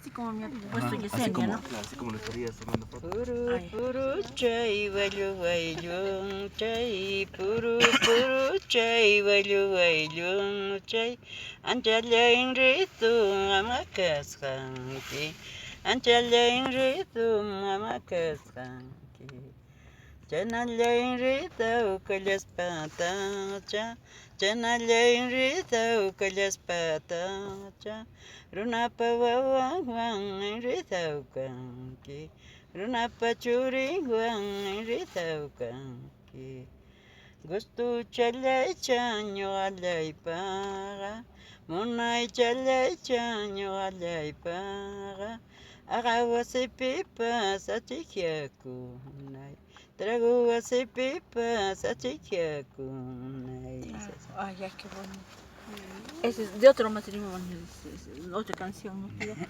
Así como me ha puesto Así Yesenia, como, ¿no? claro, así como lo estarías tomando foto. Puru Ay. puru chay waylun chay puru puru chay waylun chay anchalain ritum amakasqanki anchalain ritum amakasqanki chanalain ritaw kallaspatacha chanalain ritaw kallaspatacha runapa wawanwan ritaw kanki runapa churinwan ritaw kanki gustu chalaycha ñuqallaypaqa munay chalaycha ñuqallaypaqa aqa wasipipas achikyakunay trago wasipipas achikyakunay. Ay, ya, qué bonito. Ese es de otro matrimonio, otra canción, ¿no?